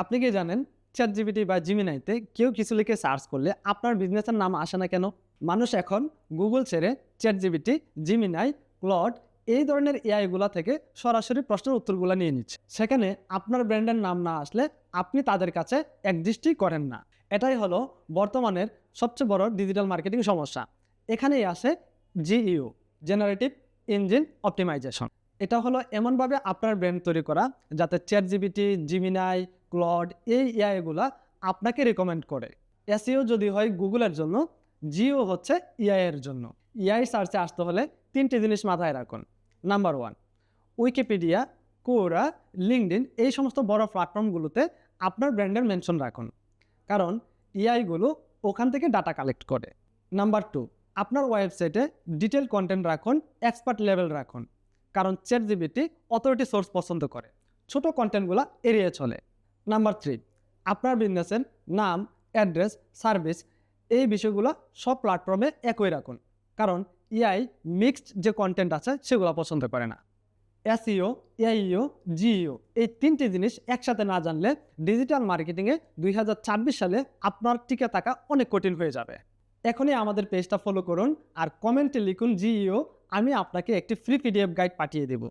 আপনি কি জানেন চ্যাটজিপিটি বা জিমিনাইতে কেউ কিছু লিখে সার্চ করলে আপনার বিজনেসের নাম আসে না কেন? মানুষ এখন গুগল ছেড়ে চ্যাটজিপিটি, জিমিনাই, ক্লড এই ধরনের এআই গুলা থেকে সরাসরি প্রশ্নের উত্তরগুলো নিয়ে নিচ্ছে। সেখানে আপনার ব্র্যান্ডের নাম না আসলে আপনি তাদের কাছে একদৃষ্টি করেন না। এটাই হলো বর্তমানের সবচেয়ে বড় ডিজিটাল মার্কেটিং সমস্যা। এখানেই আসে জিইও, জেনারেটিভ ইঞ্জিন অপটিমাইজেশন। এটা হলো এমনভাবে আপনার ব্র্যান্ড তৈরি করা যাতে চ্যাটজিপিটি, জিমিনাই, ক্লড এই এআইগুলা আপনাকে রেকমেন্ড করে। এসইও যদি হয় গুগলের জন্য, জিও হচ্ছে এআই এর জন্য। এআই সার্চে আসতে হলে 3টি জিনিস মাথায় রাখুন। নাম্বার 1, উইকিপিডিয়া, কোরা, লিঙ্কডইন এই সমস্ত বড় প্ল্যাটফর্মগুলোতে আপনার ব্র্যান্ডের মেনশন রাখুন, কারণ এআইগুলো ওখান থেকে ডাটা কালেক্ট করে। নাম্বার 2, আপনার ওয়েবসাইটে ডিটেল কন্টেন্ট রাখুন, এক্সপার্ট লেভেল রাখুন, কারণ চ্যাটজিপিটি অথরিটি সোর্স পছন্দ করে, ছোট কন্টেন্টগুলো এড়িয়ে চলে। নাম্বার 3, আপনার বিজনেসের নাম, অ্যাড্রেস, সার্ভিস এই বিষয়গুলো সব প্ল্যাটফর্মে একই রাখুন, কারণ এআই মিক্সড যে কন্টেন্ট আছে সেগুলো পছন্দ করে না। এসইও, এআইও, জিইও এই 3টি জিনিস একসাথে না জানলে ডিজিটাল মার্কেটিংয়ে 2026 সালে আপনার টিকে থাকা অনেক কঠিন হয়ে যাবে। এখনই আমাদের পেজটা ফলো করুন আর কমেন্টে লিখুন জিইও, আমি আপনাকে একটি ফ্রি পিডিএফ গাইড পাঠিয়ে দেব।